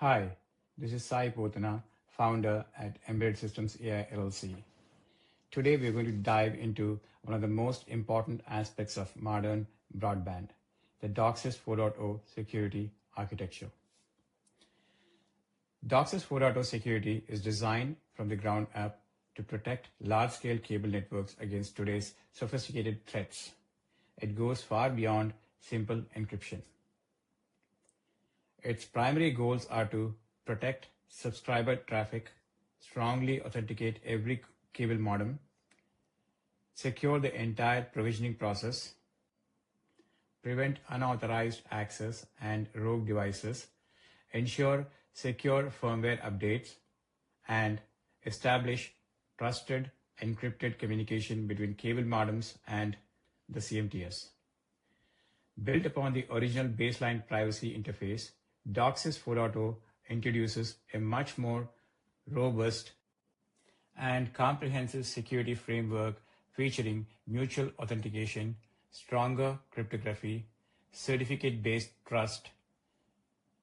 Hi, this is Sai Potana, founder at Embedded Systems AI-LLC. Today we're going to dive into one of the most important aspects of modern broadband, the DOCSIS 4.0 security architecture. DOCSIS 4.0 security is designed from the ground up to protect large-scale cable networks against today's sophisticated threats. It goes far beyond simple encryption. Its primary goals are to protect subscriber traffic, strongly authenticate every cable modem, secure the entire provisioning process, prevent unauthorized access and rogue devices, ensure secure firmware updates, and establish trusted encrypted communication between cable modems and the CMTS. Built upon the original baseline privacy interface, DOCSIS 4.0 introduces a much more robust and comprehensive security framework featuring mutual authentication, stronger cryptography, certificate-based trust,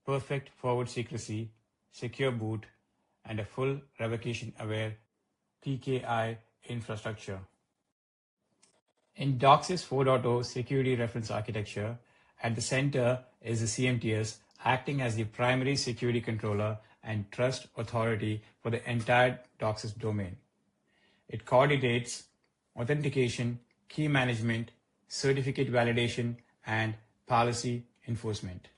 perfect forward secrecy, secure boot, and a full revocation-aware PKI infrastructure. In DOCSIS 4.0 security reference architecture, at the center is the CMTS acting as the primary security controller and trust authority for the entire DOCSIS domain. It coordinates authentication, key management, certificate validation, and policy enforcement.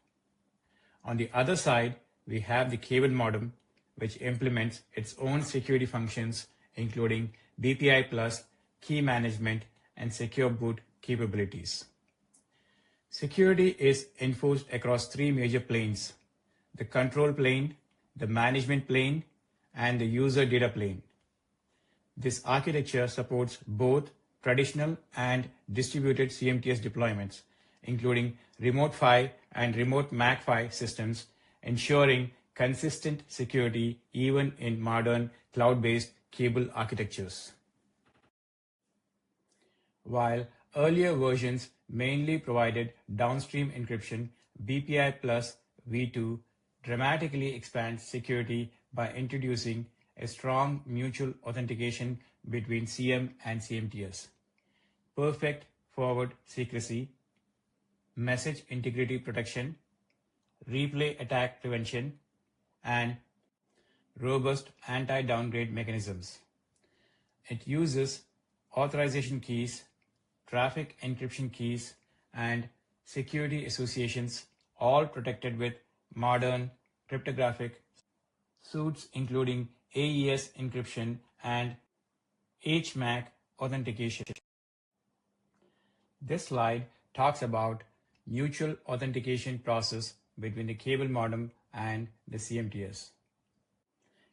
On the other side, we have the cable modem, which implements its own security functions, including BPI+, key management, and secure boot capabilities. Security is enforced across three major planes: the control plane, the management plane, and the user data plane. This architecture supports both traditional and distributed CMTS deployments, including remote PHY and remote MAC-PHY systems, ensuring consistent security even in modern cloud-based cable architectures. While earlier versions mainly provided downstream encryption, BPI plus V2 dramatically expands security by introducing a strong mutual authentication between CM and CMTS, perfect forward secrecy, message integrity protection, replay attack prevention, and robust anti-downgrade mechanisms. It uses authorization keys, traffic encryption keys, and security associations, all protected with modern cryptographic suites including AES encryption and HMAC authentication. This slide talks about mutual authentication process between the cable modem and the CMTS.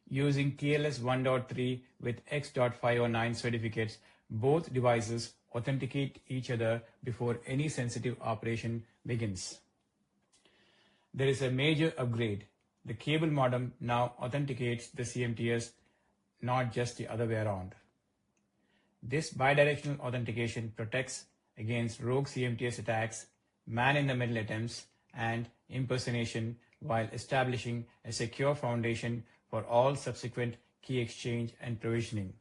Using TLS 1.3 with X.509 certificates, both devices authenticate each other before any sensitive operation begins. There is a major upgrade. The cable modem now authenticates the CMTS, not just the other way around. This bidirectional authentication protects against rogue CMTS attacks, man-in-the-middle attempts, and impersonation while establishing a secure foundation for all subsequent key exchange and provisioning.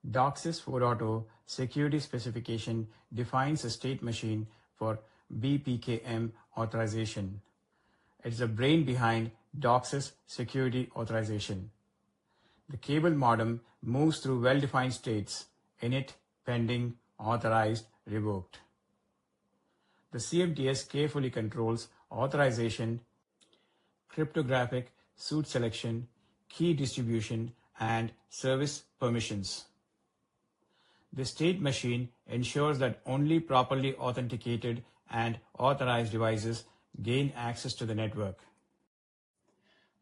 DOCSIS 4.0 security specification defines a state machine for BPKM authorization. It's the brain behind DOCSIS security authorization. The cable modem moves through well-defined states: init, pending, authorized, revoked. The CMTS carefully controls authorization, cryptographic suite selection, key distribution, and service permissions. The state machine ensures that only properly authenticated and authorized devices gain access to the network.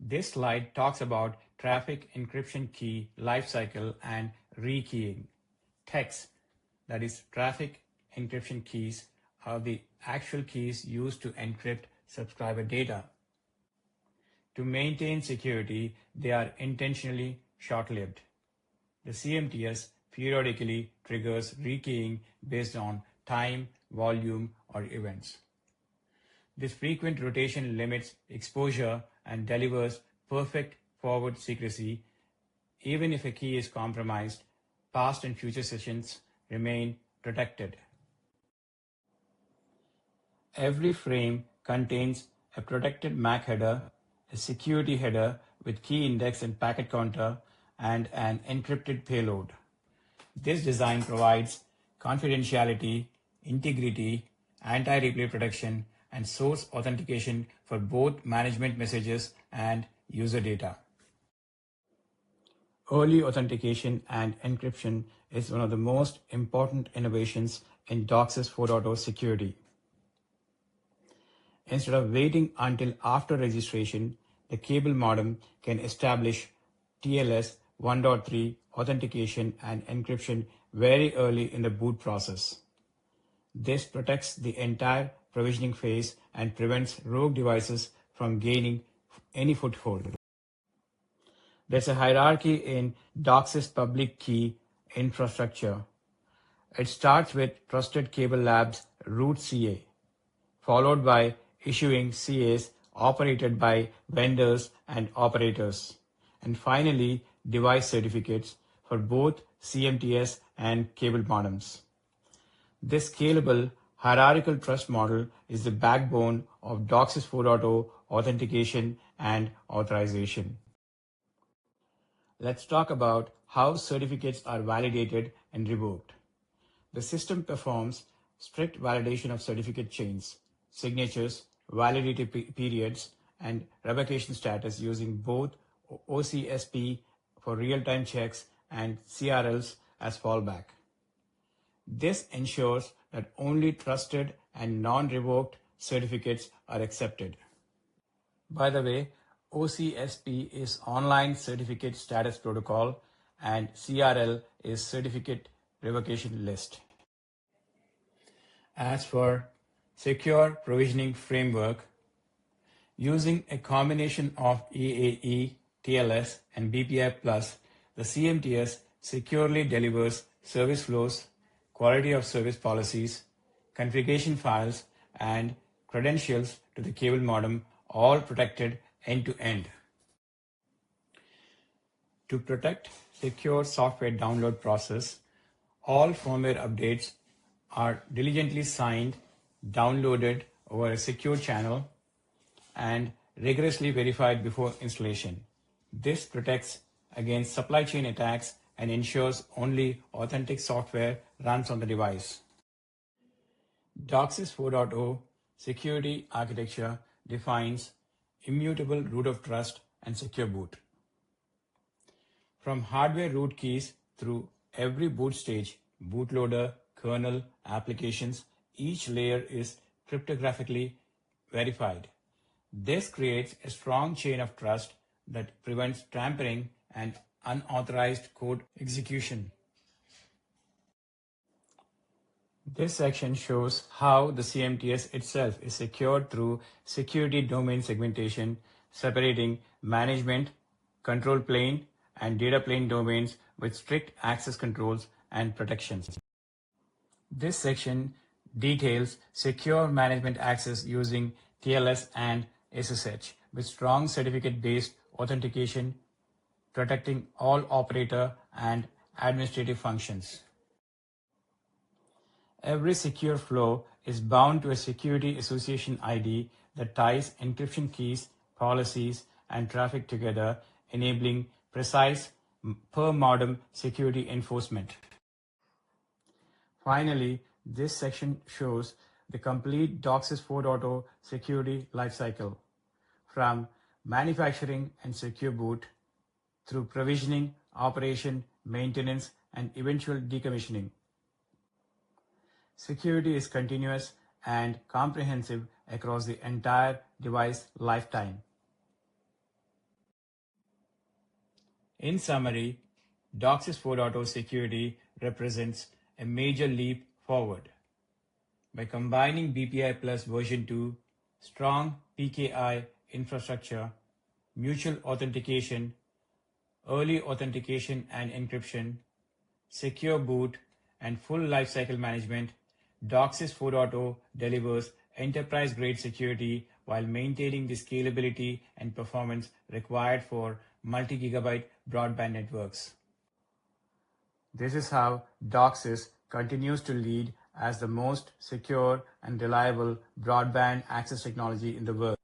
This slide talks about traffic encryption key lifecycle and rekeying. TEKs, that is traffic encryption keys, are the actual keys used to encrypt subscriber data. To maintain security, they are intentionally short-lived. The CMTS periodically triggers rekeying based on time, volume, or events. This frequent rotation limits exposure and delivers perfect forward secrecy. Even if a key is compromised, past and future sessions remain protected. Every frame contains a protected MAC header, a security header with key index and packet counter, and an encrypted payload. This design provides confidentiality, integrity, anti-replay protection, and source authentication for both management messages and user data. Early authentication and encryption is one of the most important innovations in DOCSIS 4.0 security. Instead of waiting until after registration, the cable modem can establish TLS 1.3 authentication and encryption very early in the boot process. This protects the entire provisioning phase and prevents rogue devices from gaining any foothold. There's a hierarchy in DOCSIS public key infrastructure. It starts with Trusted Cable Labs root CA, followed by issuing CAs operated by vendors and operators, and finally device certificates for both CMTS and cable modems. This scalable hierarchical trust model is the backbone of DOCSIS 4.0 authentication and authorization. Let's talk about how certificates are validated and revoked. The system performs strict validation of certificate chains, signatures, validity periods, and revocation status using both OCSP for real-time checks and CRLs as fallback. This ensures that only trusted and non-revoked certificates are accepted. By the way, OCSP is Online Certificate Status Protocol and CRL is Certificate Revocation List. As for Secure Provisioning Framework, using a combination of EAE, TLS, and BPI+, the CMTS securely delivers service flows, quality of service policies, configuration files, and credentials to the cable modem, all protected end-to-end. To protect secure software download process, all firmware updates are diligently signed, downloaded over a secure channel, and rigorously verified before installation. This protects against supply chain attacks and ensures only authentic software runs on the device. DOCSIS 4.0 security architecture defines immutable root of trust and secure boot. From hardware root keys through every boot stage, bootloader, kernel, applications, each layer is cryptographically verified. This creates a strong chain of trust that prevents tampering and unauthorized code execution. This section shows how the CMTS itself is secured through security domain segmentation, separating management, control plane, and data plane domains with strict access controls and protections. This section details secure management access using TLS and SSH with strong certificate-based authentication, protecting all operator and administrative functions. Every secure flow is bound to a security association ID that ties encryption keys, policies, and traffic together, enabling precise per-modem security enforcement. Finally, this section shows the complete DOCSIS 4.0 security lifecycle, from manufacturing and secure boot through provisioning, operation, maintenance, and eventual decommissioning. Security is continuous and comprehensive across the entire device lifetime. In summary, DOCSIS 4.0 security represents a major leap forward. By combining BPI Plus version 2, strong PKI infrastructure, mutual authentication, early authentication and encryption, secure boot, and full lifecycle management, DOCSIS 4.0 delivers enterprise-grade security while maintaining the scalability and performance required for multi-gigabyte broadband networks. This is how DOCSIS continues to lead as the most secure and reliable broadband access technology in the world.